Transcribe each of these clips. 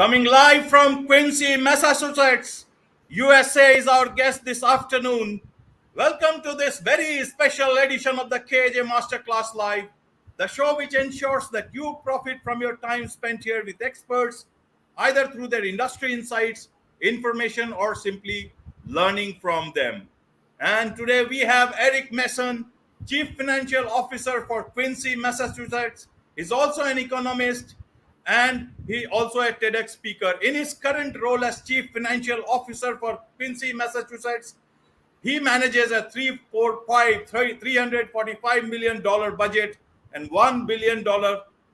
Coming live from Quincy, Massachusetts, USA is our guest this afternoon. Welcome to this very special edition of the KJ Masterclass Live, the show which ensures that you profit from your time spent here with experts, either through their industry insights, information, or simply learning from them. And today we have Eric Mason, Chief Financial Officer for Quincy, Massachusetts. He's also an economist and he also a TEDx speaker. In his current role as Chief Financial Officer for Quincy, Massachusetts, he manages a $345 million budget and $1 billion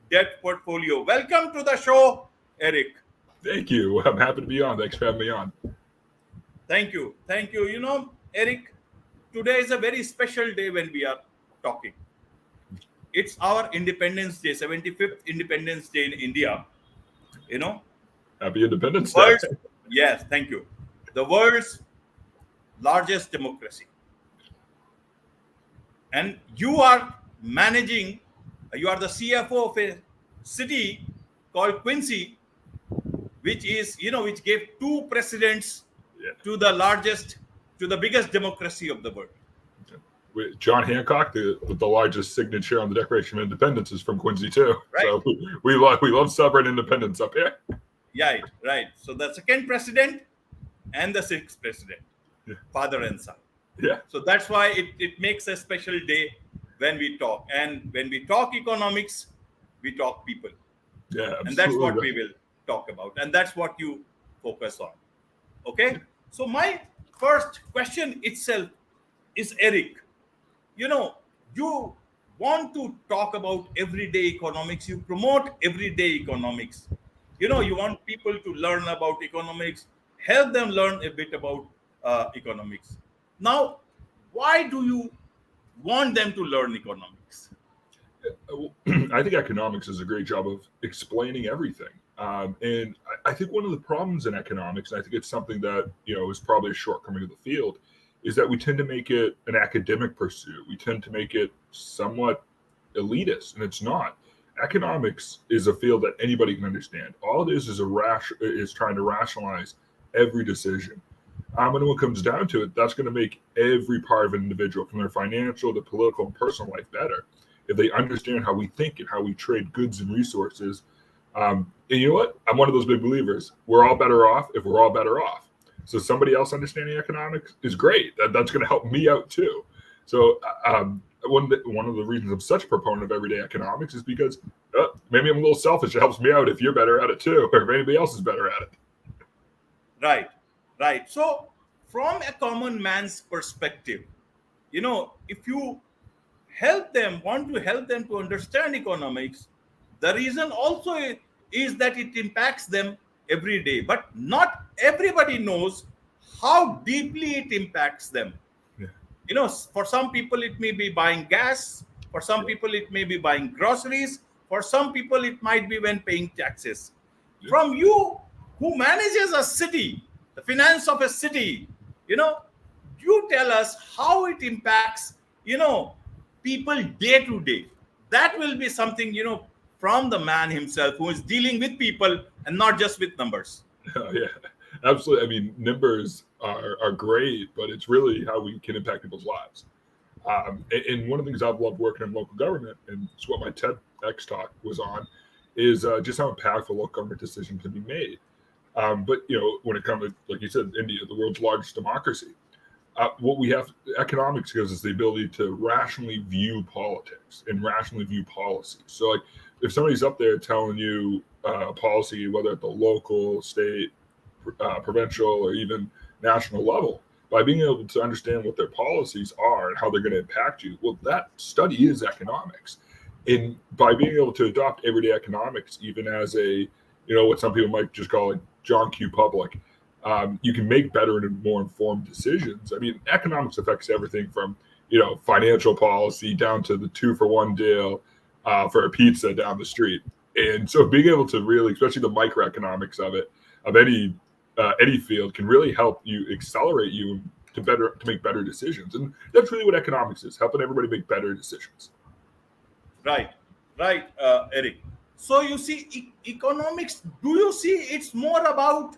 debt portfolio. Welcome to the show, Eric. Thank you. I'm happy to be on. Thanks for having me on. Thank you. Thank you. You know, Eric, today is a very special day when we are talking. It's our Independence Day, 75th Independence Day in India. You know, Happy Independence Day. Yes, thank you. The world's largest democracy. And you are managing, you are the CFO of a city called Quincy, which is, which gave two presidents to the biggest democracy of the world. John Hancock, the largest signature on the Declaration of Independence, is from Quincy too. Right. So we love sovereign independence up here. Right. So the second president and the sixth president, father and son. Yeah. So that's why it makes a special day when we talk. And when we talk economics, we talk people. Yeah, absolutely. And that's what we will talk about. And that's what you focus on. Okay? So my first question itself is, Eric, you want to talk about everyday economics. You promote everyday economics. You want people to learn about economics, help them learn a bit about economics. Now, why do you want them to learn economics? I think economics does a great job of explaining everything. And I think one of the problems in economics, and I think it's something that, is probably a shortcoming of the field, is that we tend to make it an academic pursuit. We tend to make it somewhat elitist, and it's not. Economics is a field that anybody can understand. All it is trying to rationalize every decision. And when it comes down to it, that's going to make every part of an individual, from their financial to political and personal life, better if they understand how we think and how we trade goods and resources. And you know what? I'm one of those big believers. We're all better off if we're all better off. So somebody else understanding economics is great. That's going to help me out too. So one of the reasons I'm such a proponent of everyday economics is because maybe I'm a little selfish. It helps me out if you're better at it too, or if anybody else is better at it. Right. So from a common man's perspective, if you want to help them to understand economics, the reason also is that it impacts them every day. But not everybody knows how deeply it impacts them. Yeah. For some people, it may be buying gas. For some people, it may be buying groceries. For some people, it might be when paying taxes. Yeah. From you, who manages a city, the finance of a city, you tell us how it impacts, people day to day. That will be something, from the man himself who is dealing with people and not just with numbers. Oh, yeah, absolutely. I mean, numbers are great, but it's really how we can impact people's lives. And one of the things I've loved working in local government, and it's what my TEDx talk was on, is just how impactful local government decisions can be made. But, when it comes to, like you said, India, the world's largest democracy, what we have, economics gives us the ability to rationally view politics and rationally view policy. So, like, if somebody's up there telling you a policy, whether at the local, state, provincial, or even national level, by being able to understand what their policies are and how they're going to impact you, well, that study is economics. And by being able to adopt everyday economics, even as a, what some people might just call a John Q. Public, you can make better and more informed decisions. I mean, economics affects everything from, financial policy down to the 2-for-1 deal for a pizza down the street. And so being able to really, especially the microeconomics of it, of any field, can really help you accelerate you to make better decisions. And that's really what economics is, helping everybody make better decisions. Right, Eric. So you see, economics, do you see it's more about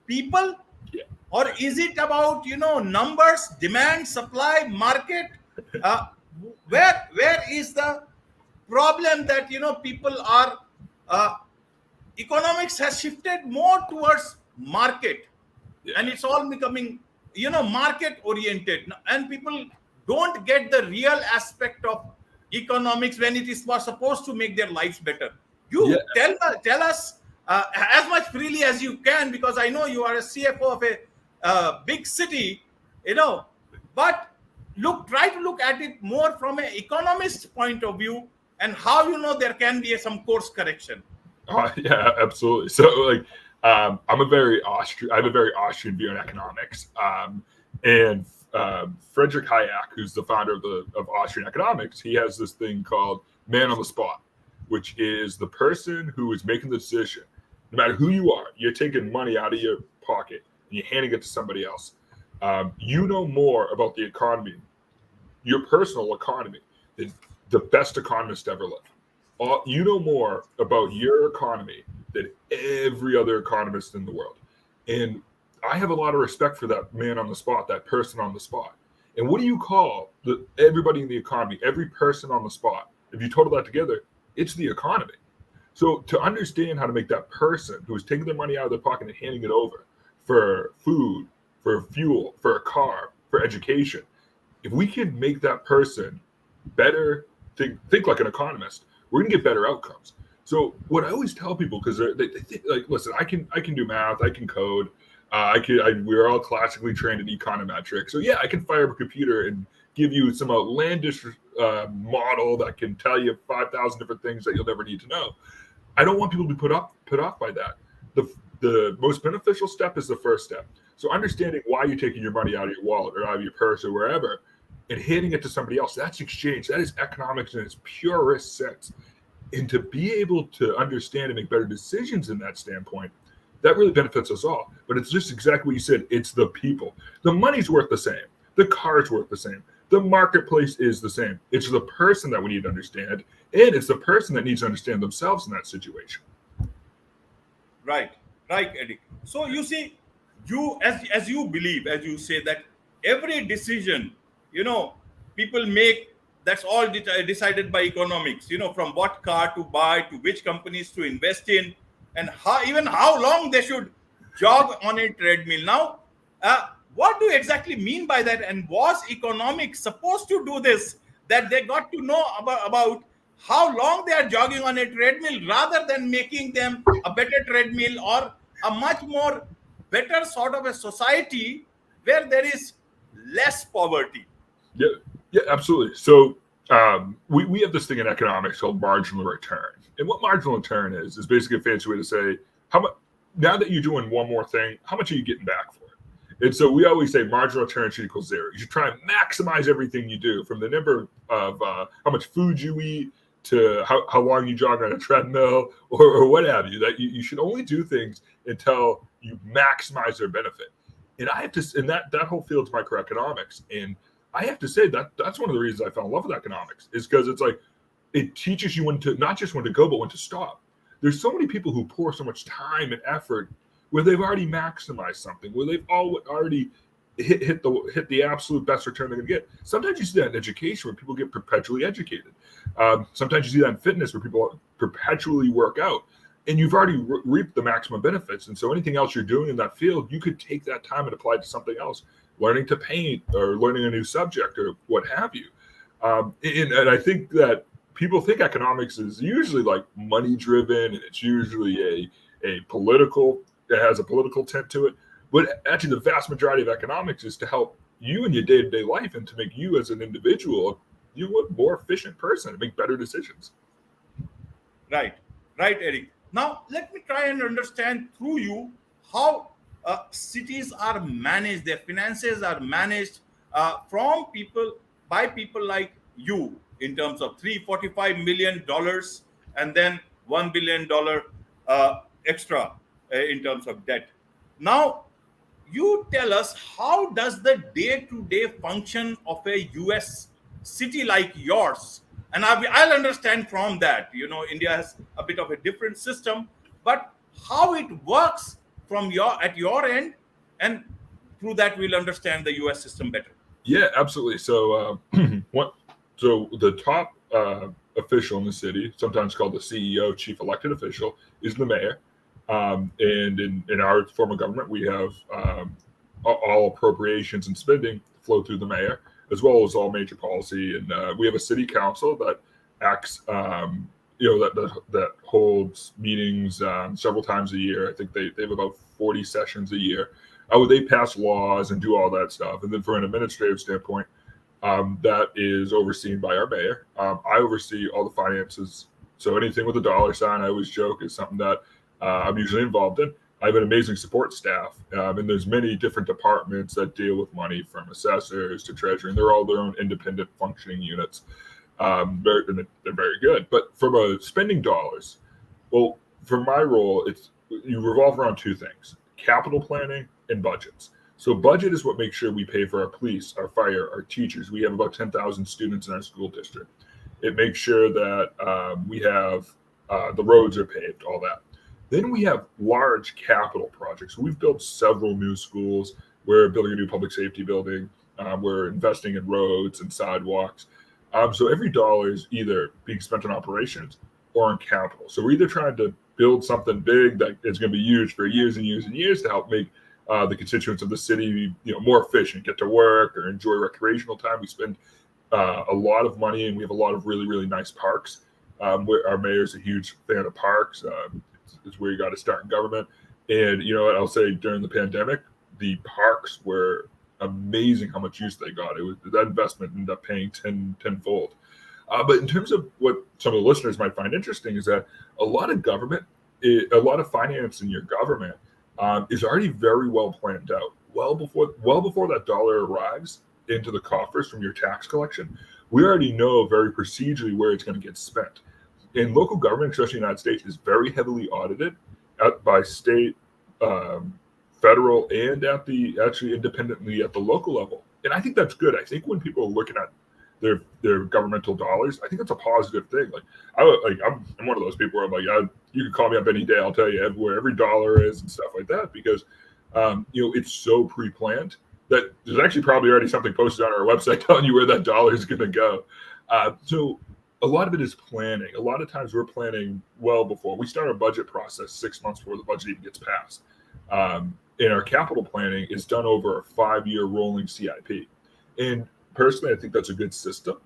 people, Yeah. or is it about, numbers, demand, supply, market? uh, where is the problem that, people are, uh, economics has shifted more towards market, Yeah. and it's all becoming, market oriented, and people don't get the real aspect of economics when it is was supposed to make their lives better. Yeah. You tell us, as much freely as you can, because I know you are a CFO of a big city, you know but try to look at it more from an economist point of view, and how, there can be some course correction. Yeah, absolutely. So, like, I'm a very Austrian. I have a very Austrian view on economics. And Friedrich Hayek, who's the founder of Austrian economics, he has this thing called "man on the spot," which is the person who is making the decision. No matter who you are, you're taking money out of your pocket and you're handing it to somebody else. You know more about the economy, your personal economy, than the best economist ever lived. You know more about your economy than every other economist in the world. And I have a lot of respect for that man on the spot, that person on the spot. And what do you call everybody in the economy, every person on the spot? If you total that together, it's the economy. So to understand how to make that person who is taking their money out of their pocket and handing it over for food, for fuel, for a car, for education, if we can make that person better, think like an economist, we're gonna get better outcomes. So what I always tell people, because they think, like, listen, I can do math, I can code, we're all classically trained in econometrics. So yeah, I can fire up a computer and give you some outlandish model that can tell you 5,000 different things that you'll never need to know. I don't want people to be put off by that. The most beneficial step is the first step. So understanding why you're taking your money out of your wallet or out of your purse or wherever and handing it to somebody else, that's exchange. That is economics in its purest sense. And to be able to understand and make better decisions in that standpoint, that really benefits us all. But it's just exactly what you said. It's the people. The money's worth the same. The car's worth the same. The marketplace is the same. It's the person that we need to understand. And it's the person that needs to understand themselves in that situation. Right, right, Eddie. So you see, as you believe, as you say, that every decision, you know, people make, that's all decided by economics. From what car to buy, to which companies to invest in, and how long they should jog on a treadmill. Now, what do you exactly mean by that? And was economics supposed to do this? That they got to know about how long they are jogging on a treadmill, rather than making them a better treadmill, or a much more better sort of a society where there is less poverty. Yeah, yeah, absolutely. So we have this thing in economics called marginal return. And what marginal return is basically a fancy way to say how much, now that you're doing one more thing, how much are you getting back for it? And so we always say marginal return should equal zero. You should try and maximize everything you do, from the number of how much food you eat to how long you jog on a treadmill, or what have you. That you should only do things until you maximize their benefit. And I have to, and that whole field's microeconomics. And I have to say that's one of the reasons I fell in love with economics, is because it's like it teaches you when to, not just when to go, but when to stop. There's so many people who pour so much time and effort where they've already maximized something, where they've already hit the absolute best return they're gonna get. Sometimes you see that in education, where people get perpetually educated. Sometimes you see that in fitness, where people perpetually work out, and you've already reaped the maximum benefits. And so anything else you're doing in that field, you could take that time and apply it to something else, learning to paint or learning a new subject or what have you. And I think that people think economics is usually like money driven, and it's usually a political, it has a political tint to it. But actually, the vast majority of economics is to help you in your day-to-day life, and to make you as an individual a more efficient person and make better decisions. Right, right, Eric. Now, let me try and understand through you how cities are managed, their finances are managed from people, by people like you, in terms of $345 million, and then $1 billion extra in terms of debt. Now, you tell us, how does the day-to-day function of a US city like yours And I'll understand from that. India has a bit of a different system, but how it works from your end, and through that we'll understand the US system better. Yeah, absolutely. So, what? So the top official in the city, sometimes called the CEO, chief elected official, is the mayor. And in our form of government, we have all appropriations and spending flow through the mayor, as well as all major policy. And we have a city council that acts, that holds meetings several times a year. I think they have about 40 sessions a year. They pass laws and do all that stuff. And then from an administrative standpoint, that is overseen by our mayor. I oversee all the finances. So anything with a dollar sign, I always joke, is something that I'm usually involved in. I have an amazing support staff, and there's many different departments that deal with money, from assessors to treasury, and they're all their own independent functioning units. And they're very good. But from a spending dollars, well, for my role, you revolve around two things: capital planning and budgets. So budget is what makes sure we pay for our police, our fire, our teachers. We have about 10,000 students in our school district. It makes sure that we have the roads are paved, all that. Then we have large capital projects. We've built several new schools. We're building a new public safety building. We're investing in roads and sidewalks. So every dollar is either being spent on operations or on capital. So we're either trying to build something big that is going to be used for years and years and years to help make the constituents of the city, more efficient, get to work or enjoy recreational time. We spend a lot of money, and we have a lot of really, really nice parks. Our mayor's a huge fan of parks. It's where you got to start in government. And you know what I'll say, during the pandemic, the parks were amazing how much use they got. That investment ended up paying tenfold. But in terms of what some of the listeners might find interesting is that a lot of finance in your government is already very well planned out. Well before that dollar arrives into the coffers from your tax collection, we already know very procedurally where it's going to get spent. And local government, especially in the United States, is very heavily audited by state, federal, and actually independently at the local level. And I think that's good. I think when people are looking at their governmental dollars, I think that's a positive thing. I'm one of those people where I'm like, you can call me up any day, I'll tell you where every dollar is and stuff like that, because it's so pre-planned that there's actually probably already something posted on our website telling you where that dollar is going to go. So a lot of it is planning. A lot of times we're planning well before. We start our budget process 6 months before the budget even gets passed. And our capital planning is done over a 5-year rolling CIP. And personally, I think that's a good system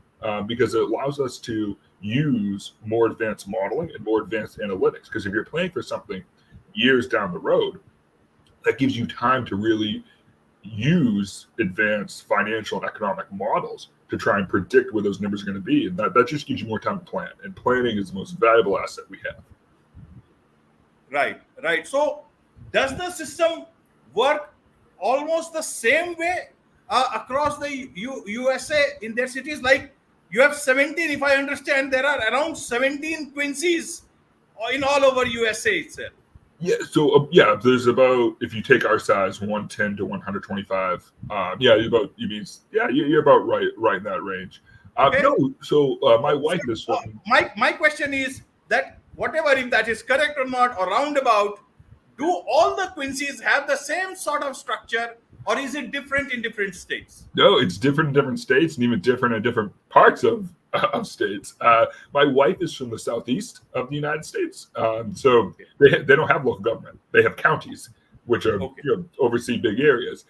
because it allows us to use more advanced modeling and more advanced analytics. Because if you're planning for something years down the road, that gives you time to really use advanced financial and economic models to try and predict where those numbers are going to be. And that just gives you more time to plan. And planning is the most valuable asset we have. Right. So does the system work almost the same way across the USA in their cities? Like you have 17, if I understand, there are around 17 Quincy's in all over USA itself. Yeah. So there's about, if you take our size, 110 to 125. You're about right in that range. Okay. No. So my wife is from. My question is that whatever, if that is correct or not, or roundabout, do all the Quincy's have the same sort of structure, or is it different in different states? No, it's different in different states, and even different in different parts of states. My wife is from the southeast of the United States, so they don't have local government. They have counties, which are oversee big areas.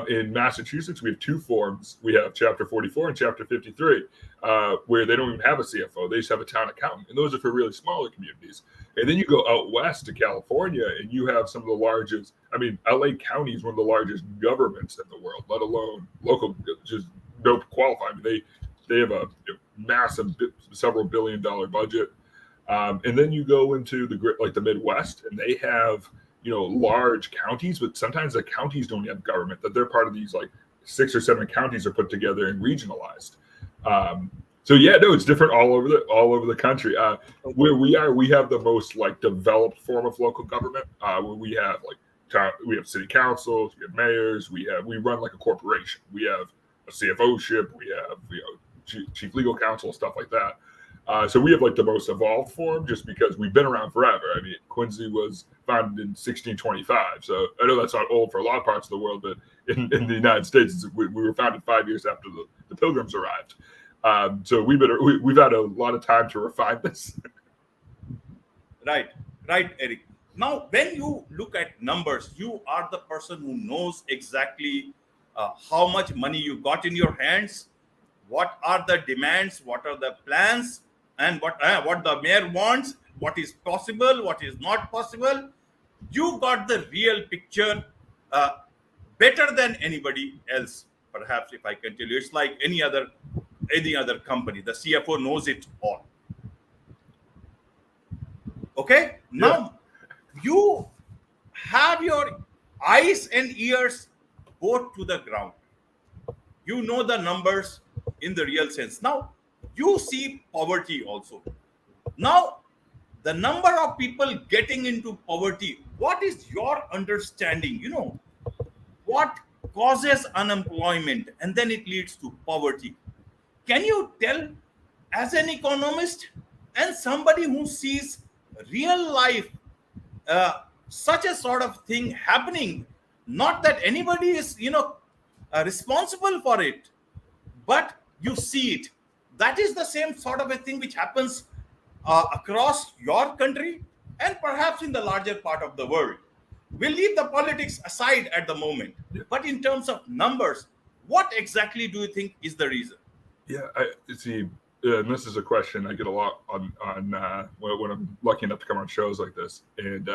In Massachusetts, we have two forms. We have Chapter 44 and Chapter 53, where they don't even have a CFO. They just have a town accountant, and those are for really smaller communities. And then you go out west to California, and you have some of the largest. I mean, LA County is one of the largest governments in the world, let alone local. Just don't qualify. I mean, they have a massive, several $billion budget. And then you go into the Midwest, and they have large counties, but sometimes the counties don't have government. That they're part of these 6 or 7 counties are put together and regionalized. It's different all over the country. Where we have the most developed form of local government. Where we have city councils, we have mayors, we run like a corporation. We have a CFO-ship, we have chief legal counsel, stuff like that. So we have like the most evolved form just because we've been around forever. I mean, Quincy was founded in 1625. So I know that's not old for a lot of parts of the world, but in the United States, we were founded 5 years after the Pilgrims arrived. So we've had a lot of time to refine this. Right, right, Eric. Now, when you look at numbers, you are the person who knows exactly how much money you got in your hands, what are the demands, what are the plans, and what the mayor wants, what is possible, what is not possible. You got the real picture uh, better than anybody else. Perhaps, if I can tell you, it's like any other company. The CFO knows it all. Okay, Yeah. now you have your eyes and ears both to the ground. You know the numbers in the real sense. Now you see poverty also. Now, the number of people getting into poverty, what is your understanding? What causes unemployment and then it leads to poverty? Can you tell, as an economist and somebody who sees real life, such a sort of thing happening? Not that anybody is, responsible for it, but you see it. That is the same sort of a thing which happens across your country and perhaps in the larger part of the world. We'll leave the politics aside at the moment. Yeah. But in terms of numbers, what exactly do you think is the reason? Yeah, I see. And this is a question I get a lot on when I'm lucky enough to come on shows like this, and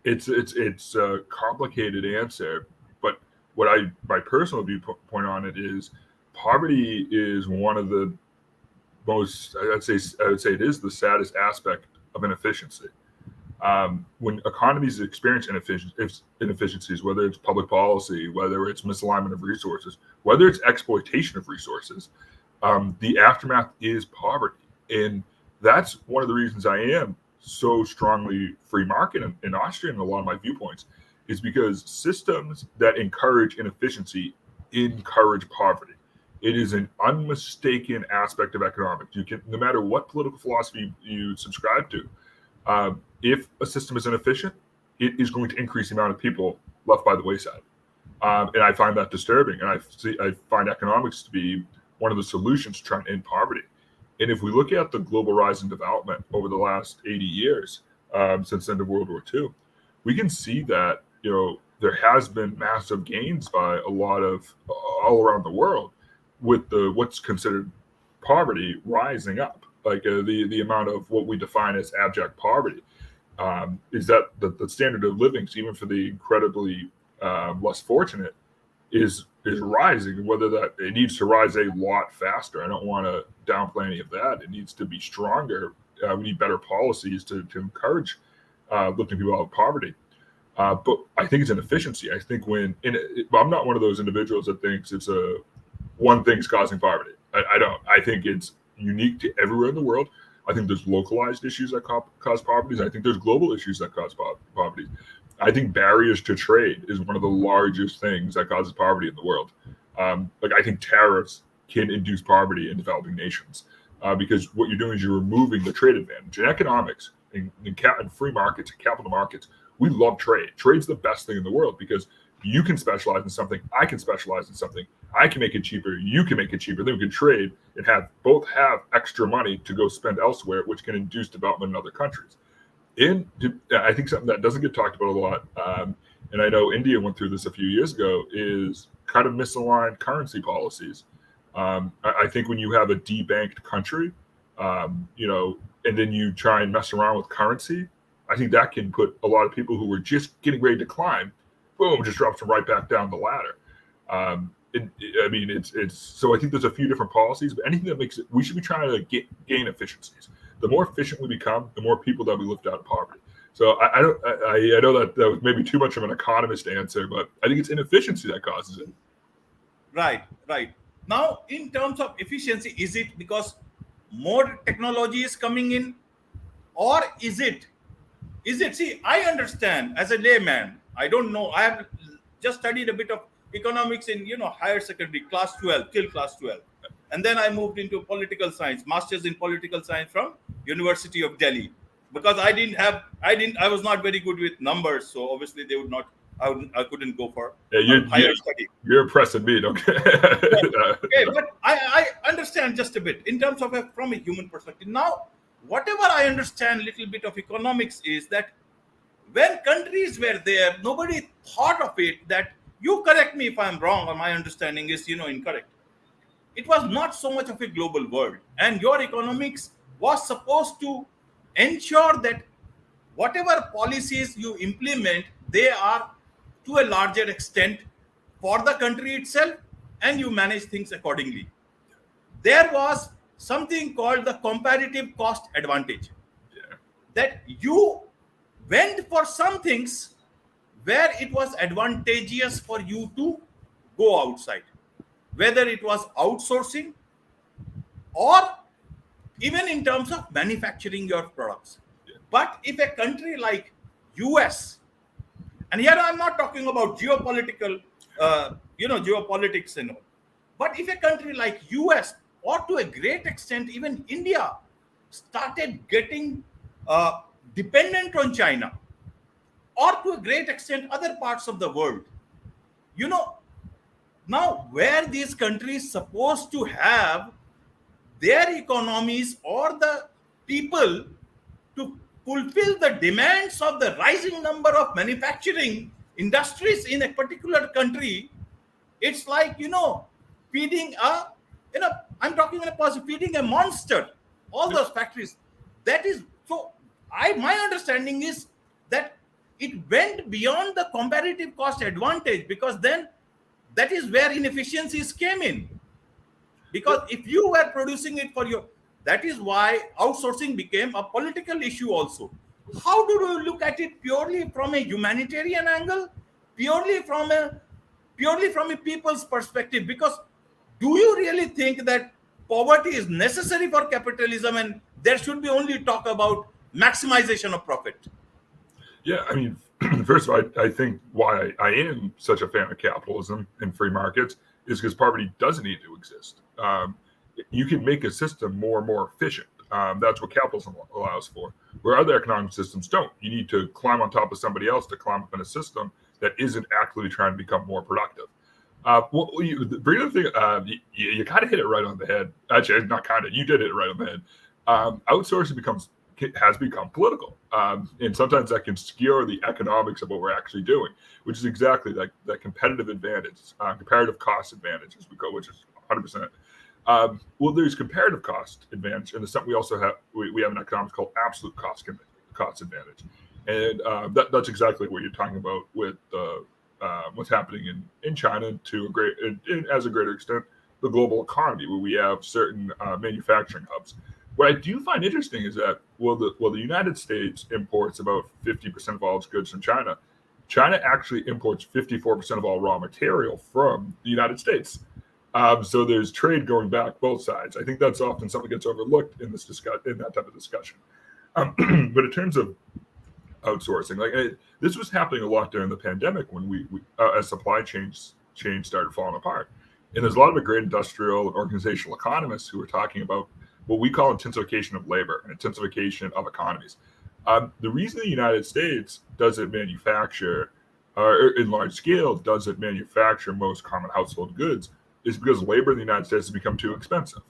it's a complicated answer. But my personal viewpoint on it is, poverty is one of the most, I would say it is the saddest aspect of inefficiency. When economies experience inefficiencies, whether it's public policy, whether it's misalignment of resources, whether it's exploitation of resources, the aftermath is poverty. And that's one of the reasons I am so strongly free market in Austria, and a lot of my viewpoints is because systems that encourage inefficiency encourage poverty. It is an unmistaken aspect of economics. You can, no matter what political philosophy you subscribe to, if a system is inefficient, it is going to increase the amount of people left by the wayside. And I find that disturbing. And I find economics to be one of the solutions to trying to end poverty. And if we look at the global rise in development over the last 80 years, since the end of World War II, we can see that, there has been massive gains by a lot of all around the world, with what's considered poverty rising up. Like the amount of what we define as abject poverty, is that the standard of living, even for the incredibly less fortunate, is rising. Whether that it needs to rise a lot faster, I don't want to downplay any of that. It needs to be stronger. We need better policies to encourage lifting people out of poverty. But I think it's an efficiency. I think I'm not one of those individuals that thinks it's one thing's causing poverty. I don't. I think it's unique to everywhere in the world. I think there's localized issues that cause poverty. I think there's global issues that cause poverty. I think barriers to trade is one of the largest things that causes poverty in the world. I think tariffs can induce poverty in developing nations, because what you're doing is you're removing the trade advantage. In economics, in free markets, capital markets, we love trade. Trade's the best thing in the world because you can specialize in something, I can specialize in something. I can make it cheaper, you can make it cheaper. Then we can trade and both have extra money to go spend elsewhere, which can induce development in other countries. I think something that doesn't get talked about a lot, and I know India went through this a few years ago, is kind of misaligned currency policies. I think when you have a debanked country, and then you try and mess around with currency, I think that can put a lot of people who were just getting ready to climb, boom, just drops them right back down the ladder. So I think there's a few different policies, but anything that makes it, we should be trying to gain efficiencies. The more efficient we become, the more people that we lift out of poverty. So I know that was maybe too much of an economist answer, but I think it's inefficiency that causes it. Right, right. Now, in terms of efficiency, is it because more technology is coming in, or is it? See, I understand as a layman. I don't know. I have just studied a bit of economics in higher secondary, class 12 till class 12. and then I moved into political science, masters in political science from University of Delhi, because I was not very good with numbers, so obviously they would not, I couldn't go for Yeah, higher study. you're impressing me. Okay. Okay, but I understand just a bit in terms of from a human perspective. Now, whatever I understand, little bit of economics is that when countries were there, nobody thought of it. That, you correct me if I'm wrong, or my understanding is incorrect. It was not so much of a global world, and your economics was supposed to ensure that whatever policies you implement, they are to a larger extent for the country itself, and you manage things accordingly. There was something called the comparative cost advantage, Yeah. that you went for some things where it was advantageous for you to go outside, whether it was outsourcing or even in terms of manufacturing your products. But if a country like US, and here I'm not talking about geopolitical, geopolitics and all, but if a country like US, or to a great extent even India, started getting dependent on China, or to a great extent other parts of the world, you know, now where these countries supposed to have their economies or the people to fulfill the demands of the rising number of manufacturing industries in a particular country, it's like feeding a I'm talking in a positive, feeding a monster, all those factories. That is so, I my understanding is that it went beyond the comparative cost advantage, because then that is where inefficiencies came in, because if you were producing it for your, that is why outsourcing became a political issue also. How do you look at it purely from a humanitarian angle, purely from a people's perspective? Because do you really think that poverty is necessary for capitalism, and there should be only talk about maximization of profit? Yeah, I mean, first of all, I think why I am such a fan of capitalism and free markets is because poverty doesn't need to exist. You can make a system more and more efficient. That's what capitalism allows for, where other economic systems don't. You need to climb on top of somebody else to climb up in a system that isn't actively trying to become more productive. Bring the thing, you kind of hit it right on the head. Actually, not kind of, you did hit it right on the head. Outsourcing has become political, and sometimes that can skewer the economics of what we're actually doing, which is exactly that competitive advantage, comparative cost advantage, as we go, which is 100%. Well, there's comparative cost advantage, and there's something we also have. We have in economics called absolute cost advantage, and that's exactly what you're talking about with what's happening in China to as a greater extent, the global economy, where we have certain manufacturing hubs. What I do find interesting is that the United States imports about 50% of all its goods from China. China actually imports 54% of all raw material from the United States. So there's trade going back both sides. I think that's often something that gets overlooked in that type of discussion. But in terms of outsourcing, this was happening a lot during the pandemic when we as supply chains started falling apart. And there's a lot of great industrial and organizational economists who are talking about what we call intensification of labor and intensification of economies. The reason the United States doesn't manufacture, or in large scale, doesn't manufacture most common household goods is because labor in the United States has become too expensive.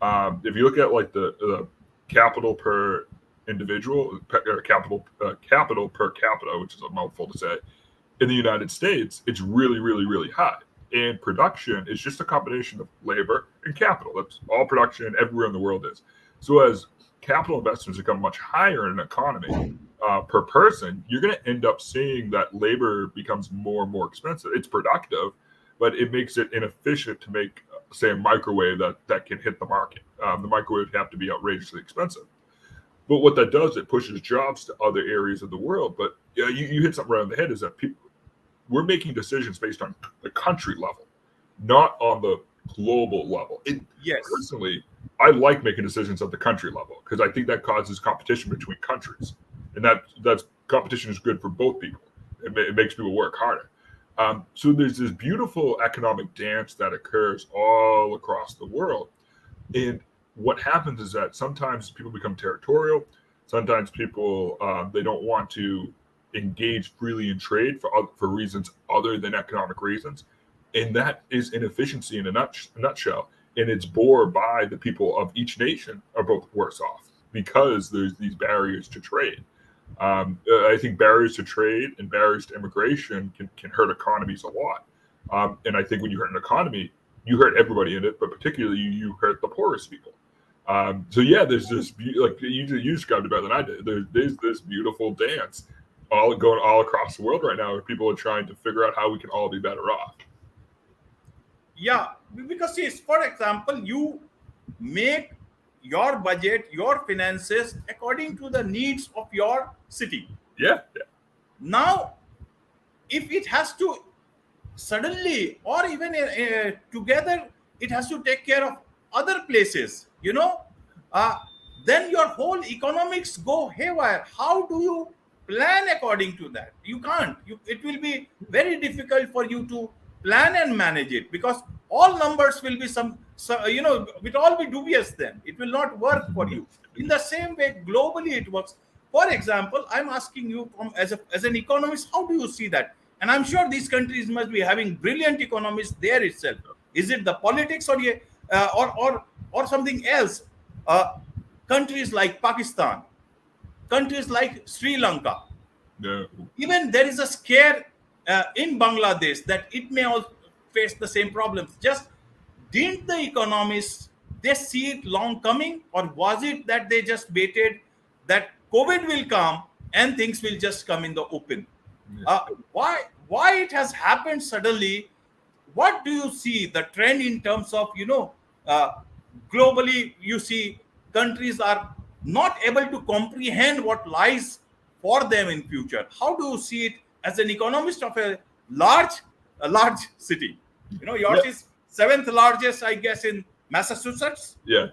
If you look at the capital per individual, or capital per capita, which is a mouthful to say, in the United States, it's really, really, really high. And production is just a combination of labor and capital. That's all production everywhere in the world is. So as capital investments become much higher in an economy per person, you're going to end up seeing that labor becomes more and more expensive. It's productive, but it makes it inefficient to make, say, a microwave that can hit the market. The microwave would have to be outrageously expensive. But what that does, it pushes jobs to other areas of the world. But you hit something right on the head, is that we're making decisions based on the country level, not on the global level. Yes. Personally, I like making decisions at the country level because I think that causes competition between countries, and that's competition is good for both people. It makes people work harder. So there's this beautiful economic dance that occurs all across the world. And what happens is that sometimes people become territorial. Sometimes people they don't want to engage freely in trade for reasons other than economic reasons, and that is inefficiency in a nutshell. And it's bore by the people of each nation are both worse off because there's these barriers to trade. I think barriers to trade and barriers to immigration can hurt economies a lot. And I think when you hurt an economy, you hurt everybody in it, but particularly you hurt the poorest people. So yeah, there's this like you described it better than I did. There's this beautiful dance all going all across the world right now, where people are trying to figure out how we can all be better off. Yeah, because see, for example, you make your budget, your finances according to the needs of your city. Yeah, yeah, Now, if it has to suddenly or even together, it has to take care of other places, uh, then your whole economics go haywire. How do you plan according to that? You can't. It will be very difficult for you to plan and manage it, because all numbers will be it all be dubious. Then it will not work for you. In the same way, globally it works. For example, I'm asking you from as an economist, how do you see that? And I'm sure these countries must be having brilliant economists there itself. Is it the politics, or something else? Uh, Countries like Pakistan, countries like Sri Lanka, yeah, even there is a scare in Bangladesh that it may also face the same problems. Just didn't the economists they see it long coming, or was it that they just waited that COVID will come and things will just come in the open? yeah. Why it has happened suddenly? What do you see the trend in terms of uh, globally? You see countries are not able to comprehend what lies for them in future. How do you see it as an economist of large a large city? Yeah. Yours is seventh largest, I guess, in Massachusetts. Yeah.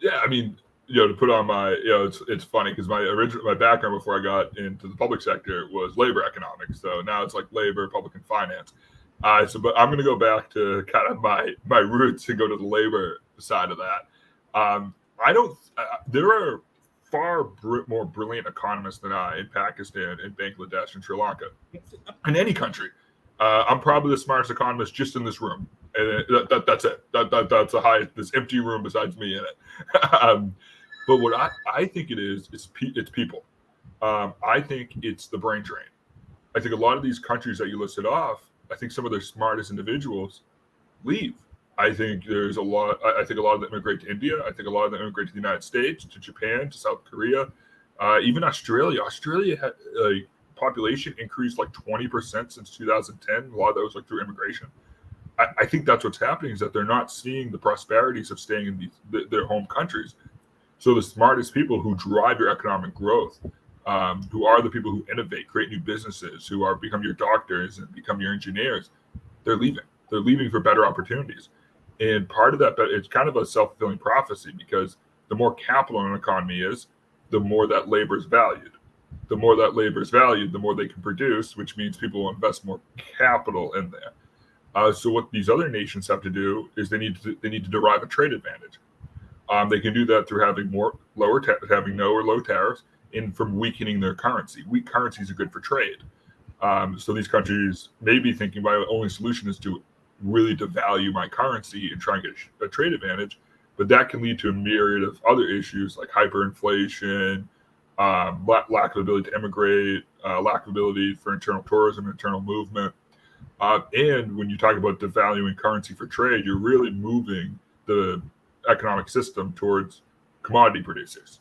Yeah, I mean, to put on my, it's funny because my background before I got into the public sector was labor economics. So now it's like labor, public, and finance. But I'm going to go back to kind of my roots and go to the labor side of that. I don't. There are more brilliant economists than I in Pakistan, in Bangladesh, and Sri Lanka, in any country. I'm probably the smartest economist just in this room. And that's it. That's a high. This empty room besides me in it. But what I think it is, it's people. I think it's the brain drain. I think a lot of these countries that you listed off, I think some of their smartest individuals leave. I think there's a lot. I think a lot of them immigrate to India. I think a lot of them immigrate to the United States, to Japan, to South Korea, even Australia. Australia had a population increased like 20% since 2010. A lot of those like through immigration. I think that's what's happening, is that they're not seeing the prosperities of staying in their home countries. So the smartest people who drive your economic growth, who are the people who innovate, create new businesses, who are become your doctors and become your engineers, they're leaving. They're leaving for better opportunities. And part of that, it's kind of a self-fulfilling prophecy, because the more capital in an economy is, the more that labor is valued. The more that labor is valued, the more they can produce, which means people will invest more capital in there. So what these other nations have to do is they need to derive a trade advantage. They can do that through having having no or low tariffs, and from weakening their currency. Weak currencies are good for trade. So these countries may be thinking my only solution is to really devalue my currency and try and get a trade advantage, but that can lead to a myriad of other issues like hyperinflation, lack of ability to immigrate, lack of ability for internal tourism, internal movement. And when you talk about devaluing currency for trade, you're really moving the economic system towards commodity producers.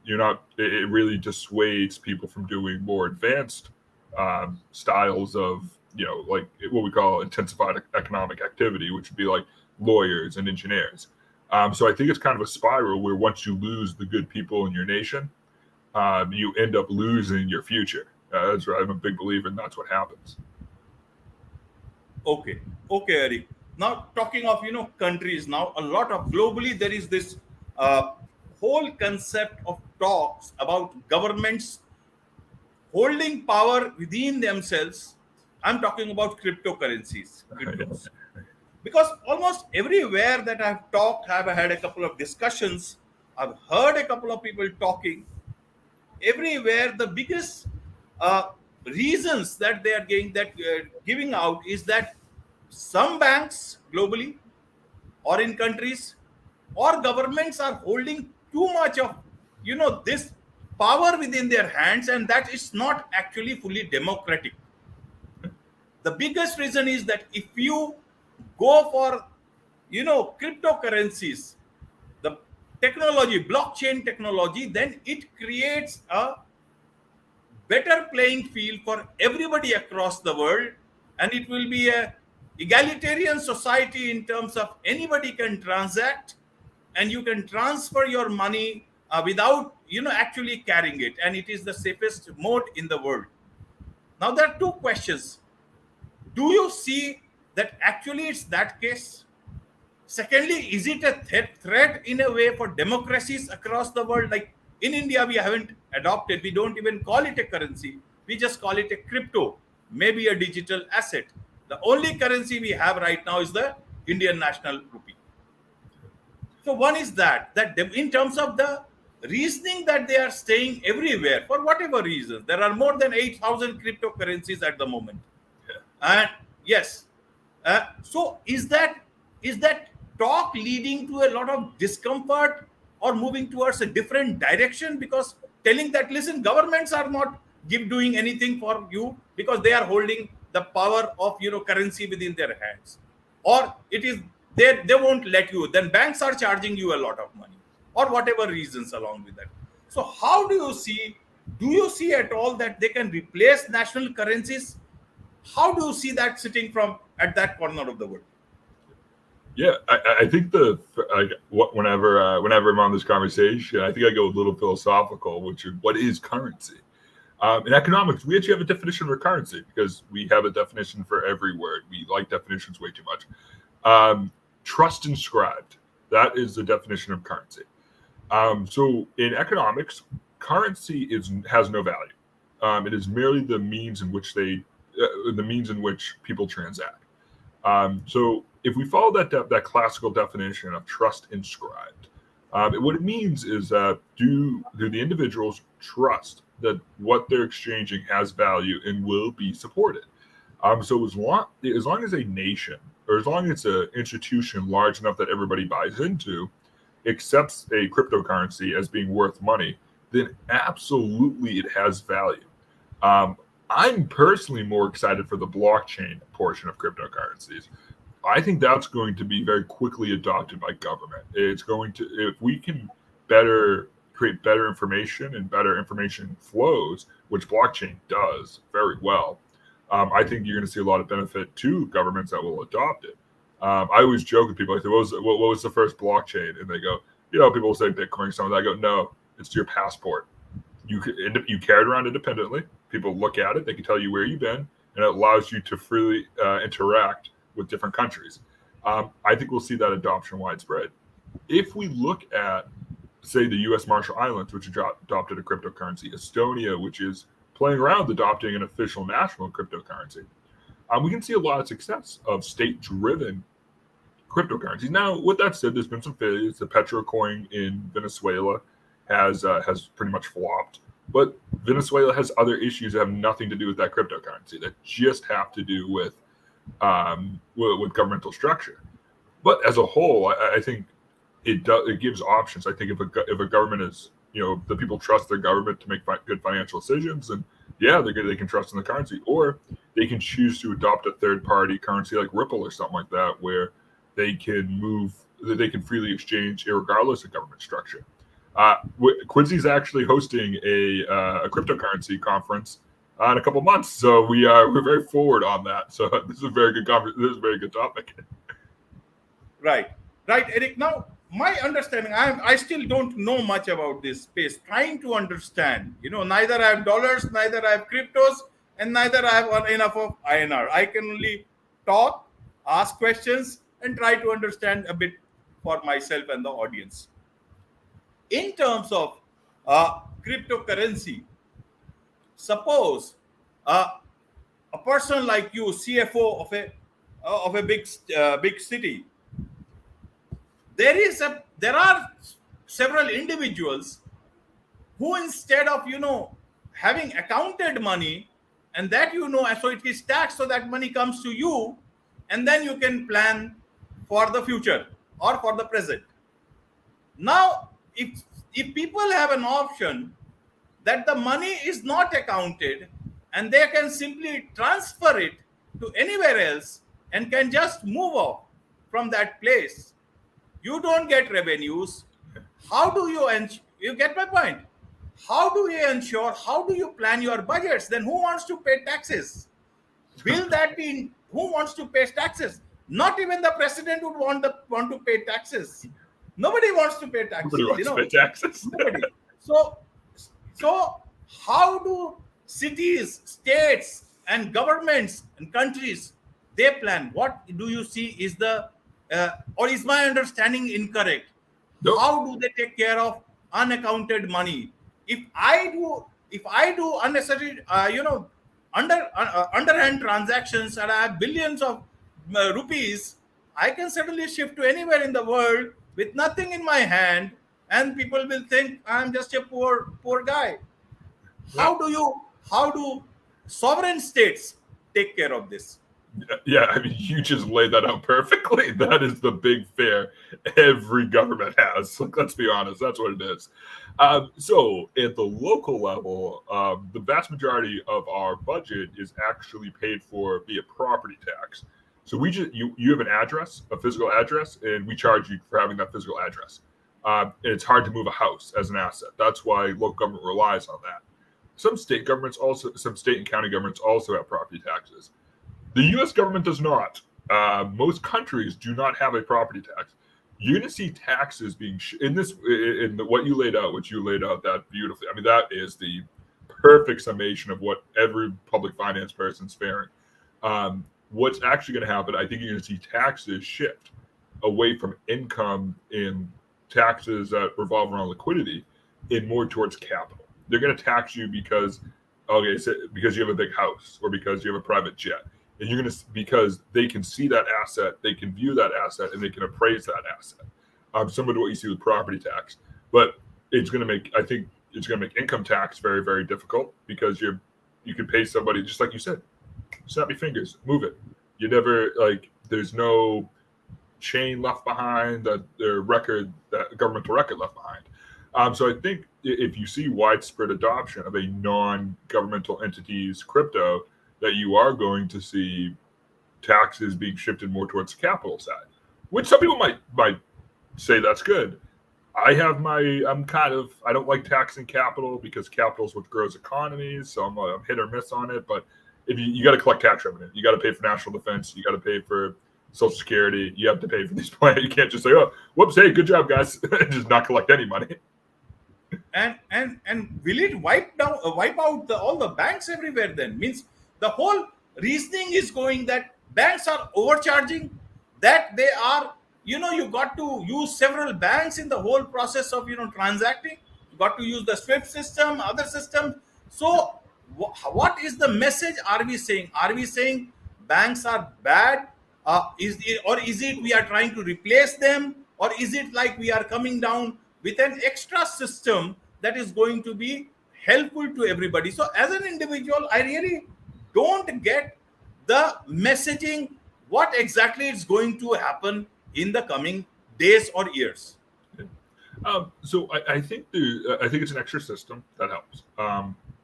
You're not. It really dissuades people from doing more advanced styles of, like what we call intensified economic activity, which would be like lawyers and engineers. So I think it's kind of a spiral where once you lose the good people in your nation, you end up losing your future. That's right. I'm a big believer, and that's what happens. Okay, Eric. Now talking of countries, now a lot of globally there is this uh, whole concept of talks about governments holding power within themselves. I'm talking about cryptocurrencies, cryptos. Because almost everywhere that I've talked, I've had a couple of discussions, I've heard a couple of people talking. Everywhere, the biggest reasons that they are giving out is that some banks globally or in countries or governments are holding too much of this power within their hands, and that is not actually fully democratic. The biggest reason is that if you go for cryptocurrencies, the technology, blockchain technology, then it creates a better playing field for everybody across the world, and it will be a egalitarian society in terms of anybody can transact, and you can transfer your money without actually carrying it, and it is the safest mode in the world. Now there are two questions. Do you see that actually it's that case? Secondly, is it a threat in a way for democracies across the world? Like in India, we haven't adopted, we don't even call it a currency, we just call it a crypto, maybe a digital asset. The only currency we have right now is the Indian national rupee. So one is in terms of the reasoning that they are staying everywhere for whatever reasons, there are more than 8,000 cryptocurrencies at the moment. And yes, so is that talk leading to a lot of discomfort or moving towards a different direction? Because telling that, listen, governments are not doing anything for you because they are holding the power of currency within their hands, or it is they won't let you. Then banks are charging you a lot of money, or whatever reasons along with that. So how do you see? Do you see at all that they can replace national currencies? How do you see that sitting from at that corner of the world? Yeah, I think whenever I'm on this conversation, I think I go a little philosophical, which is what is currency? In economics, we actually have a definition for currency because we have a definition for every word. We like definitions way too much. Trust inscribed. That is the definition of currency. So in economics, currency has no value. It is merely the means in which people transact. So if we follow that classical definition of trust inscribed, what it means is that do the individuals trust that what they're exchanging has value and will be supported? So as long as a nation, or as long as an institution large enough that everybody buys into, accepts a cryptocurrency as being worth money, then absolutely it has value. I'm personally more excited for the blockchain portion of cryptocurrencies. I think that's going to be very quickly adopted by government. It's going to, if we can create better information and better information flows, which blockchain does very well, I think you're going to see a lot of benefit to governments that will adopt it. I always joke with people, I say, what was the first blockchain? And they go, people will say Bitcoin, some of that. I go, no, it's your passport. You carry it around independently. People look at it, they can tell you where you've been, and it allows you to freely interact with different countries. I think we'll see that adoption widespread. If we look at, say, the U.S. Marshall Islands, which adopted a cryptocurrency, Estonia, which is playing around with adopting an official national cryptocurrency, we can see a lot of success of state-driven cryptocurrencies. Now, with that said, there's been some failures. The Petrocoin in Venezuela has pretty much flopped. But Venezuela has other issues that have nothing to do with that cryptocurrency, that just have to do with governmental structure. But as a whole, I think it gives options. I think if a government is, the people trust their government to make good financial decisions, and they can trust in the currency, or they can choose to adopt a third-party currency like Ripple or something like that, where they can freely exchange regardless of government structure. Quincy's actually hosting a cryptocurrency conference in a couple months, so we're very forward on that. So this is a very good This is a very good topic. Right, Eric. Now, my understanding, I still don't know much about this space. Trying to understand, neither I have dollars, neither I have cryptos, and neither I have enough of INR. I can only talk, ask questions, and try to understand a bit for myself and the audience. In terms of cryptocurrency, suppose uh, a person like you, CFO of a big city, there are several individuals who, instead of having accounted money, and that so it is taxed, so that money comes to you, and then you can plan for the future or for the present. Now, if people have an option that the money is not accounted, and they can simply transfer it to anywhere else and can just move off from that place, you don't get revenues. How do you you get my point? How do you ensure, how do you plan your budgets? Then who wants to pay taxes? Will that be, who wants to pay taxes? Not even the president would want to pay taxes. Nobody wants to pay Nobody taxes, wants to pay taxes. nobody. So so how do cities, states, and governments and countries, they plan? What do you see is the or is my understanding incorrect? No, How do they take care of unaccounted money? If I do unnecessary underhand transactions, and I have billions of rupees, I can suddenly shift to anywhere in the world with nothing in my hand, and people will think I'm just a poor guy. right. How do sovereign states take care of this? Yeah, I mean, you just laid that out perfectly. That is the big fear every government has. Like, let's be honest, that's what it is. So, at the local level, the vast majority of our budget is actually paid for via property tax. So we just you have an address, a physical address, and we charge you for having that physical address. And it's hard to move a house as an asset. That's why local government relies on that. Some state and county governments also have property taxes. The U.S. government does not. Most countries do not have a property tax. You're going to see taxes being what you laid out, which you laid out that beautifully. I mean, that is the perfect summation of what every public finance person's faring. What's actually going to happen? I think you're going to see taxes shift away from income and taxes that revolve around liquidity and more towards capital. They're going to tax you because because you have a big house or because you have a private jet. And you're going to, because they can see that asset, they can view that asset, and they can appraise that asset. Similar to what you see with property tax, but it's going to make, I think, it's going to make income tax very, very difficult because you can pay somebody, just like you said, snap your fingers, move it. You never, like, there's no chain left behind, that governmental record left behind. So I think if you see widespread adoption of a non-governmental entity's crypto, that you are going to see taxes being shifted more towards the capital side, which some people might say that's good. I don't like taxing capital because capital is what grows economies, so I'm hit or miss on it. But if you got to collect tax revenue, you got to pay for national defense, you got to pay for Social Security, you have to pay for these plans. You can't just say, "Oh, whoops, hey, good job, guys," and just not collect any money. And will it wipe out all the banks everywhere? Then means the whole reasoning is going that banks are overcharging, that they are, you got to use several banks in the whole process of transacting. You got to use the SWIFT system, other systems. So what is the message are we saying? Are we saying banks are bad? Is it we are trying to replace them, or is it like we are coming down with an extra system that is going to be helpful to everybody? So as an individual, I really don't get the messaging, what exactly is going to happen in the coming days or years. So I think it's an extra system that helps.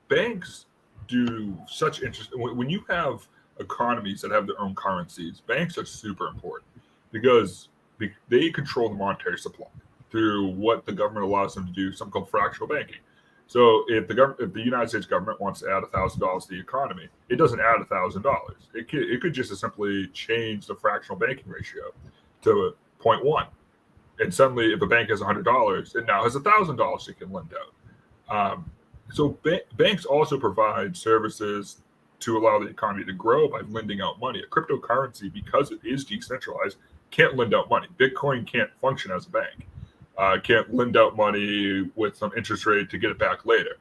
Banks do such interesting. When you have economies that have their own currencies, banks are super important because they control the monetary supply through what the government allows them to do, something called fractional banking. So if the United States government wants to add $1,000 to the economy, it doesn't add $1,000. It could just simply change the fractional banking ratio to 0.1, and suddenly, if a bank has $100, it now has $1,000 it can lend out. So banks also provide services to allow the economy to grow by lending out money. A cryptocurrency, because it is decentralized, can't lend out money. Bitcoin can't function as a bank. Can't lend out money with some interest rate to get it back later.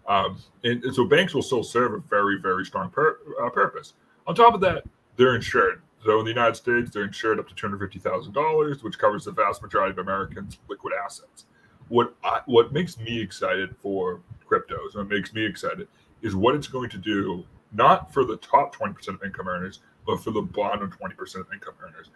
And so banks will still serve a very, very strong purpose. On top of that, they're insured. So in the United States, they're insured up to $250,000, which covers the vast majority of Americans' liquid assets. What makes me excited for cryptos, what makes me excited, is what it's going to do, not for the top 20% of income earners, but for the bottom 20% of income earners.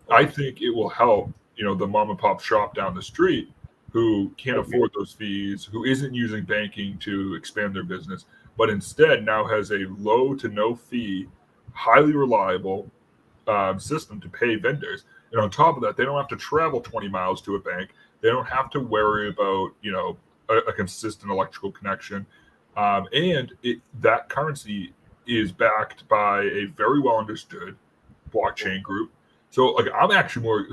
I think it will help, the mom and pop shop down the street who can't afford those fees, who isn't using banking to expand their business, but instead now has a low to no fee, highly reliable system to pay vendors. And on top of that, they don't have to travel 20 miles to a bank. They don't have to worry about, a consistent electrical connection. And that currency is backed by a very well understood blockchain group. So like I'm actually more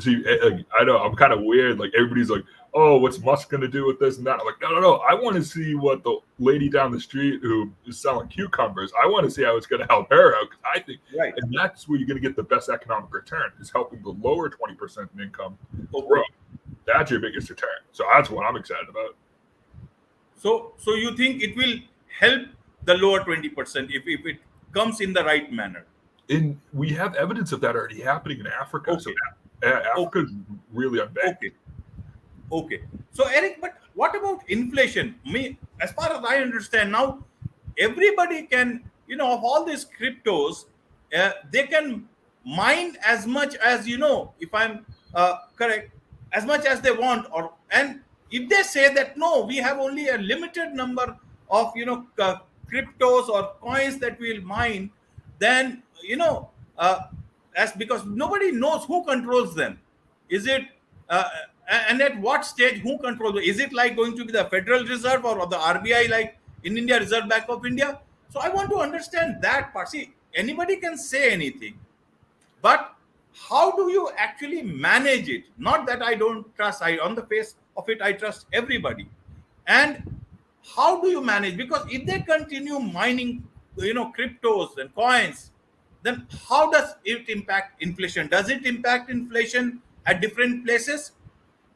I know I'm kind of weird. Like everybody's like, oh, what's Musk gonna do with this and that? I'm like, no. I want to see what the lady down the street who is selling cucumbers. I want to see how it's gonna help her out because I think, and that's where you're gonna get the best economic return is helping the lower 20% in income grow. That's your biggest return. So that's what I'm excited about. So you think it will help the lower 20% if it comes in the right manner? And we have evidence of that already happening in Africa. Okay. So Africa's really unbanked. Okay. So Eric, but what about inflation? As far as I understand now, everybody can, of all these cryptos, they can mine as much as, if I'm correct, as much as they want. And if they say that, no, we have only a limited number of, cryptos or coins that we'll mine, then, as because nobody knows who controls them. Is it, and at what stage, who controls it? Is it like going to be the Federal Reserve or the RBI, like in India, Reserve Bank of India? So I want to understand that part. See, anybody can say anything, but how do you actually manage it? Not that I don't trust, on the face of it, I trust everybody. And how do you manage? Because if they continue mining, cryptos and coins, then how does it impact inflation? Does it impact inflation at different places?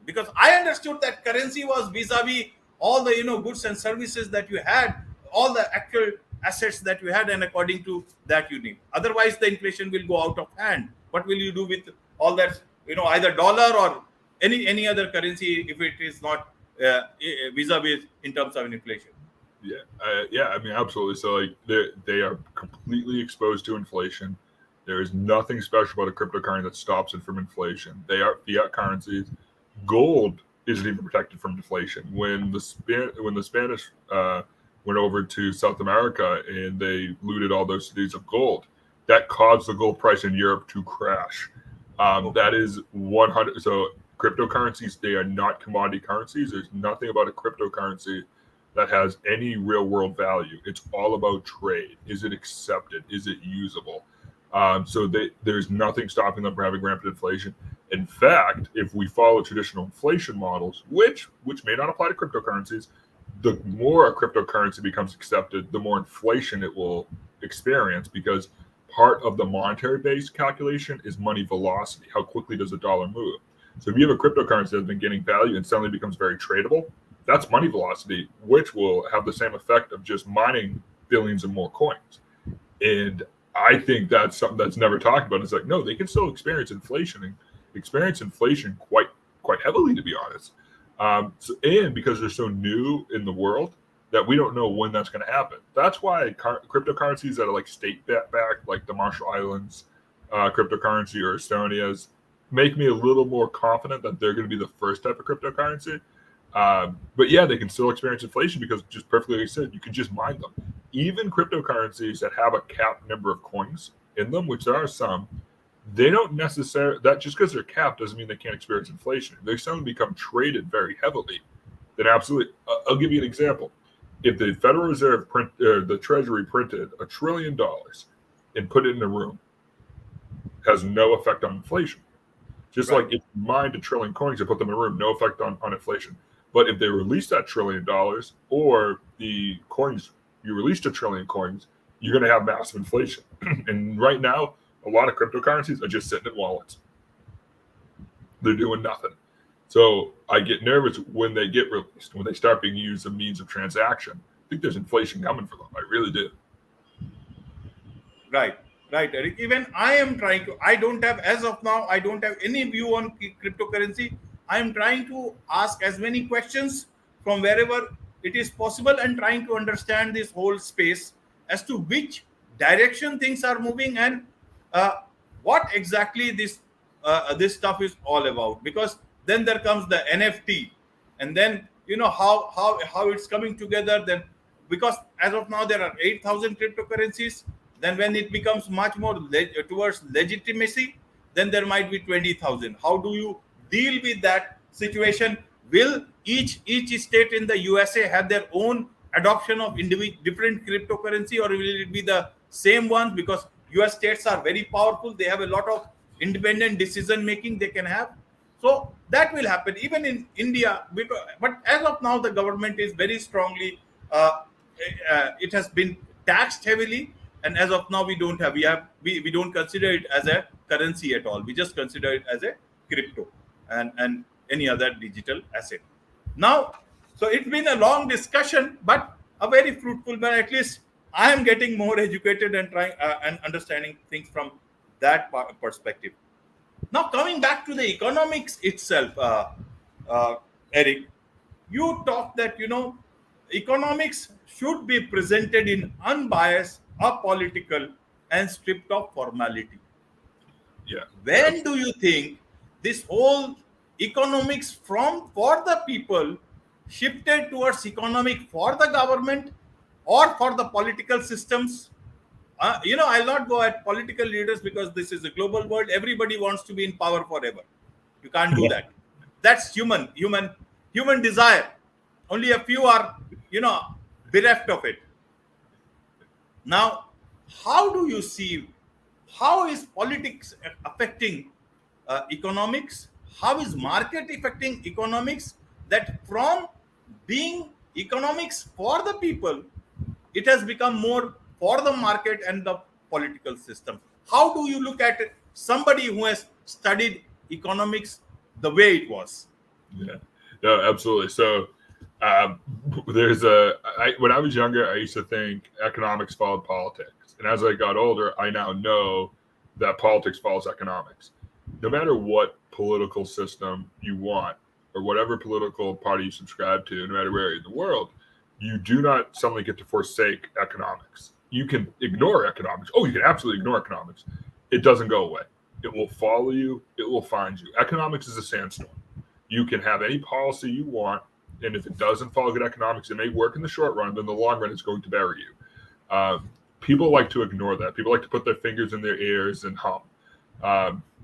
Because I understood that currency was vis-a-vis all the goods and services that you had, all the actual assets that you had, and according to that you need. Otherwise, the inflation will go out of hand. What will you do with all that? Either dollar or any other currency if it is not vis-a-vis in terms of inflation. Yeah. I mean, absolutely. So like they are completely exposed to inflation. There is nothing special about a cryptocurrency that stops it from inflation. They are fiat currencies. Gold isn't even protected from deflation. When the Spanish went over to South America and they looted all those cities of gold, that caused the gold price in Europe to crash. That is 100. So cryptocurrencies, they are not commodity currencies. There's nothing about a cryptocurrency that has any real world value. It's all about trade. Is it accepted? Is it usable? So there's nothing stopping them from having rampant inflation. In fact, if we follow traditional inflation models, which may not apply to cryptocurrencies, the more a cryptocurrency becomes accepted, the more inflation it will experience, because part of the monetary based calculation is money velocity. How quickly does a dollar move? So if you have a cryptocurrency that's been gaining value and suddenly becomes very tradable, that's money velocity, which will have the same effect of just mining billions and more coins. And I think that's something that's never talked about. It's like, no, they can still experience inflation quite heavily, to be honest. And because they're so new in the world that we don't know when that's going to happen. That's why cryptocurrencies that are like state-backed, like the Marshall Islands cryptocurrency or Estonia's, make me a little more confident that they're going to be the first type of cryptocurrency. But yeah, they can still experience inflation because, just perfectly like I said, you can just mine them. Even cryptocurrencies that have a capped number of coins in them, which there are some, they don't necessarily, that just because they're capped doesn't mean they can't experience inflation. If they suddenly become traded very heavily, then absolutely. I'll give you an example. If the Federal Reserve the Treasury printed $1 trillion and put it in a room, it has no effect on inflation. Just like if you mined $1 trillion coins and put them in a room, no effect on inflation. But if they release that $1 trillion or the coins, you released $1 trillion coins, you're going to have massive inflation. And right now, a lot of cryptocurrencies are just sitting in wallets. They're doing nothing. So I get nervous when they get released, when they start being used as a means of transaction. think there's inflation coming for them. I really do. Right, right, Eric. Even I am trying to. I don't have, as of now, I don't have any view on cryptocurrency. I am trying to ask as many questions from wherever it is possible and trying to understand this whole space as to which direction things are moving and uh, what exactly this stuff is all about. Because then there comes the NFT, and then how it's coming together. Then because as of now there are 8,000 cryptocurrencies, then when it becomes much more towards legitimacy, then there might be 20,000. How do you deal with that situation? Will each state in the USA have their own adoption of different cryptocurrency, or will it be the same ones? Because US states are very powerful, they have a lot of independent decision making they can have. So that will happen even in India. Because, but as of now, the government is very strongly. It has been taxed heavily, and as of now, we don't consider it as a currency at all. We just consider it as a crypto and any other digital asset. Now, so it's been a long discussion, but a very fruitful one. At least I am getting more educated and trying and understanding things from that perspective. Now, coming back to the economics itself, Eric, you talk that economics should be presented in unbiased, apolitical, and stripped of formality. Yeah. When do you think this whole economics from for the people shifted towards economic for the government or for the political systems? I'll not go at political leaders because this is a global world. Everybody wants to be in power forever. You can't do Yeah. that. That's human desire. Only a few are, bereft of it. Now, how do you see, how is politics affecting economics? How is market affecting economics? That from being economics for the people, it has become more for the market and the political system. How do you look at it? Somebody who has studied economics the way it was? Yeah, no, absolutely. So um, when I was younger, I used to think economics followed politics. And as I got older, I now know that politics follows economics. No matter what political system you want or whatever political party you subscribe to, no matter where in the world, you do not suddenly get to forsake economics. You can ignore economics. Oh, you can absolutely ignore economics. It doesn't go away. It will follow you. It will find you. Economics is a sandstorm. You can have any policy you want, and if it doesn't follow good economics, it may work in the short run, but in the long run, it's going to bury you. People like to ignore that. People like to put their fingers in their ears and hum,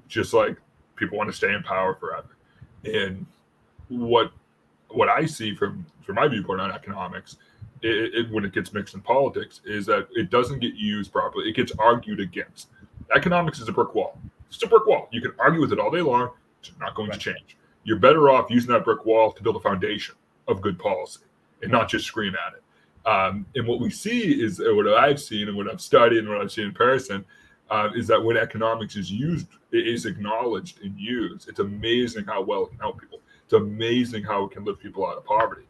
just like people want to stay in power forever. And what I see from my viewpoint on economics, when it gets mixed in politics, is that it doesn't get used properly. It gets argued against. Economics is a brick wall. It's a brick wall. You can argue with it all day long. It's not going to change. You're better off using that brick wall to build a foundation of good policy and not just scream at it. And what we see is what I've seen and what I've studied and what I've seen in person is that when economics is used, it is acknowledged and used. It's amazing how well it can help people. It's amazing how it can lift people out of poverty.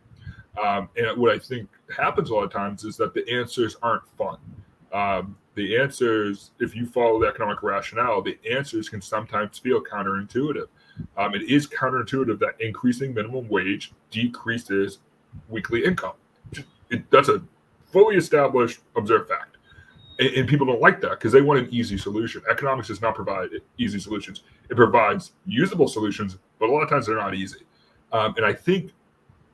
And what I think happens a lot of times is that the answers aren't fun. The answers, if you follow the economic rationale, the answers can sometimes feel counterintuitive. It is counterintuitive that increasing minimum wage decreases weekly income. That's a fully established, observed fact. And people don't like that because they want an easy solution. Economics does not provide easy solutions. It provides usable solutions, but a lot of times they're not easy. And I think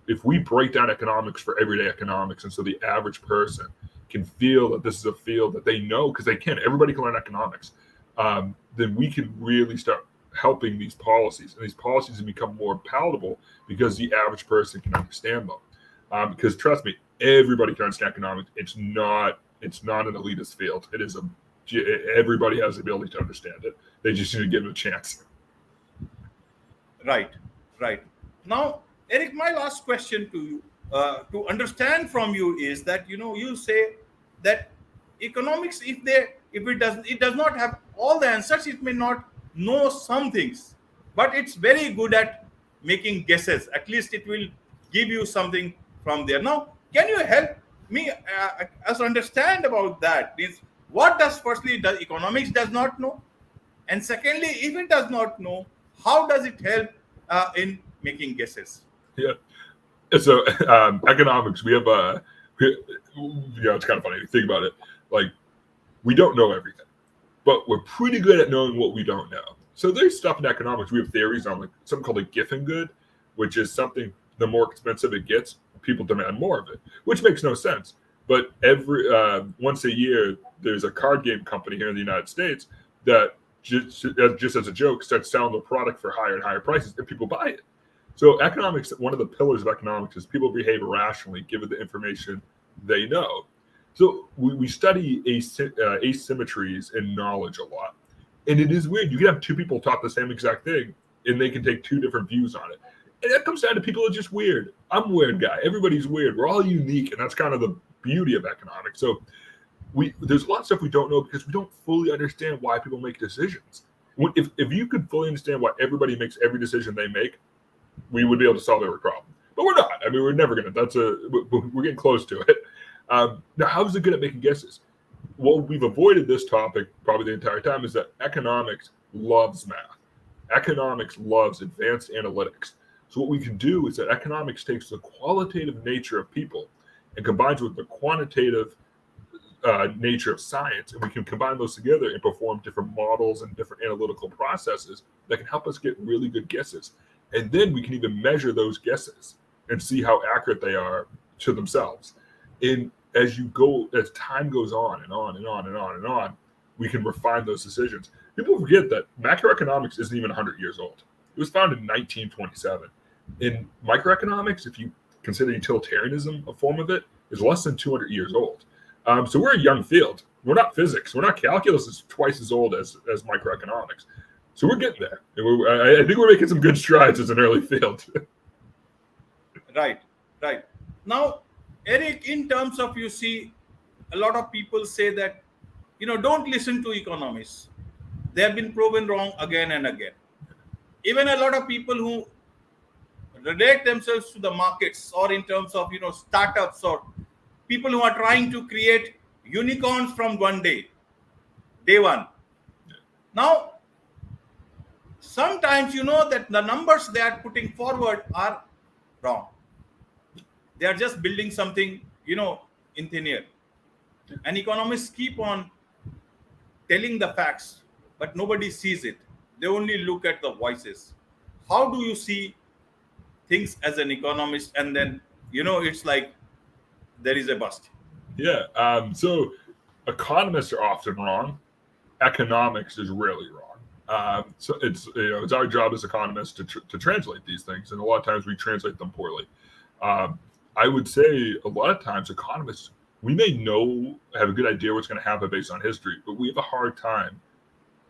if we break down economics for everyday economics, and so the average person can feel that this is a field that they know because they can, everybody can learn economics, then we can really start helping these policies. And these policies can become more palatable because the average person can understand them. Because trust me, everybody can understand economics. It's not an elitist field. It is everybody has the ability to understand it. They just need to give it a chance. Right, right. Now, Eric, my last question to you, to understand from you, is that you say that economics, if it does not have all the answers, it may not know some things, but it's very good at making guesses. At least it will give you something from there. Now, can you help me as understand about that is what does firstly does economics does not know, and secondly, if it does not know, how does it help in making guesses? Yeah. So economics, we have it's kind of funny to think about it. Like, we don't know everything, but we're pretty good at knowing what we don't know. So there's stuff in economics. We have theories on like something called a Giffen good, which is something the more expensive it gets, people demand more of it, which makes no sense. But every once a year, there's a card game company here in the United States that just as a joke starts selling the product for higher and higher prices, and people buy it. So economics, one of the pillars of economics is people behave irrationally given the information they know. So we study asymmetries in knowledge a lot. And it is weird. You can have two people talk the same exact thing and they can take two different views on it. And that comes down to people are just weird. I'm a weird guy. Everybody's weird. We're all unique. And that's kind of the beauty of economics. So there's a lot of stuff we don't know because we don't fully understand why people make decisions. If you could fully understand why everybody makes every decision they make, we would be able to solve every problem. But we're not. I mean, we're never going to. We're getting close to it. Now, how is it good at making guesses? Well, we've avoided this topic probably the entire time is that economics loves math. Economics loves advanced analytics. So what we can do is that economics takes the qualitative nature of people and combines with the quantitative nature of science, and we can combine those together and perform different models and different analytical processes that can help us get really good guesses. And then we can even measure those guesses and see how accurate they are to themselves. And as time goes on and on and on and on and on, we can refine those decisions. People forget that macroeconomics isn't even 100 years old. It was founded in 1927. In microeconomics, if you consider utilitarianism a form of it, is less than 200 years old. So we're a young field. We're not physics. We're not calculus. Is twice as old as microeconomics. So we're getting there. And I think we're making some good strides as an early field. Right, right. Now, Eric, in terms of, you see, a lot of people say that, don't listen to economists. They have been proven wrong again and again. Even a lot of people who relate themselves to the markets, or in terms of, startups, or people who are trying to create unicorns from day one. Now, sometimes that the numbers they are putting forward are wrong. They are just building something, in thin air. And economists keep on telling the facts, but nobody sees it. They only look at the voices. How do you see things as an economist? And then, it's like there is a bust. Yeah. So economists are often wrong. Economics is really wrong. So it's our job as economists to translate these things, and a lot of times we translate them poorly. I would say a lot of times economists, we may have a good idea what's going to happen based on history, but we have a hard time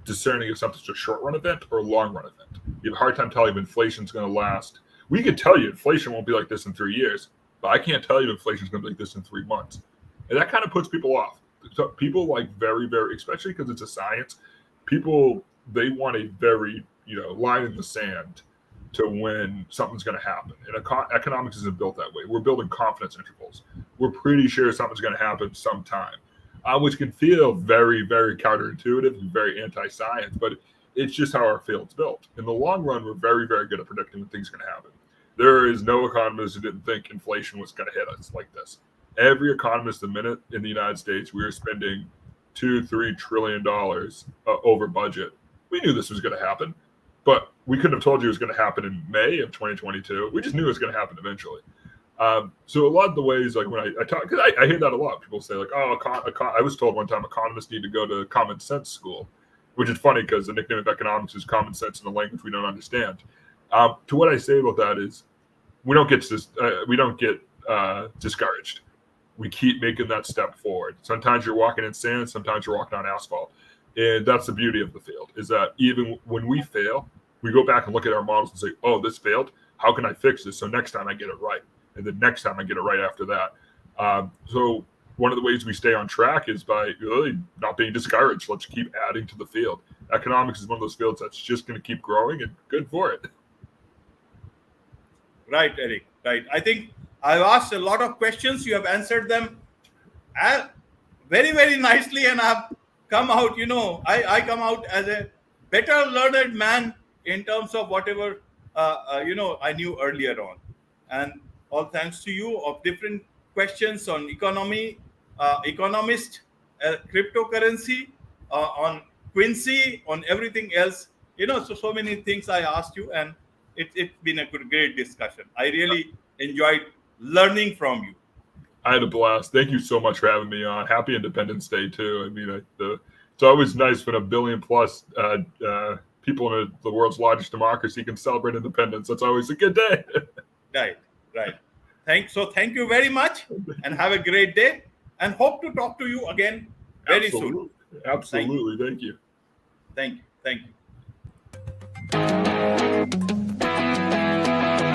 discerning if something's a short run event or a long run event. You have a hard time telling if inflation's going to last. We could tell you inflation won't be like this in 3 years, but I can't tell you inflation's going to be like this in 3 months. And that kind of puts people off. So people like very, very, especially because it's a science, people, they want a very, line in the sand to when something's going to happen. And economics isn't built that way. We're building confidence intervals. We're pretty sure something's going to happen sometime, which can feel very, very counterintuitive and very anti-science, but it's just how our field's built. In the long run, we're very, very good at predicting when things are going to happen. There is no economist who didn't think inflation was going to hit us like this. Every economist a minute in the United States, we were spending $2-3 trillion over budget. We knew this was going to happen, but we couldn't have told you it was going to happen in May of 2022. We just knew it was going to happen eventually. So a lot of the ways, like when I talk, because I hear that a lot. People say like, oh, I was told one time economists need to go to common sense school, which is funny because the nickname of economics is common sense in a language we don't understand. To what I say about that is, we don't get discouraged. We keep making that step forward. Sometimes you're walking in sand, sometimes you're walking on asphalt. And that's the beauty of the field, is that even when we fail, we go back and look at our models and say, oh, this failed. How can I fix this? So next time I get it right. And then next time I get it right after that. So one of the ways we stay on track is by really not being discouraged. Let's keep adding to the field. Economics is one of those fields that's just going to keep growing, and good for it. Right, Eric. Right. I think I've asked a lot of questions. You have answered them very, very nicely, and I've come out, I come out as a better learned man in terms of whatever, I knew earlier on. And all thanks to you of different questions on economy, economist, cryptocurrency, on Quincy, on everything else. So many things I asked you, and it's been a great discussion. I really enjoyed learning from you. I had a blast. Thank you so much for having me on. Happy Independence Day too. I mean, it's always nice when a billion plus people in the world's largest democracy can celebrate independence. That's always a good day. Right, right. Thank you very much, and have a great day, and hope to talk to you again very soon. Absolutely. Absolutely. Thank you. Thank you. Thank you.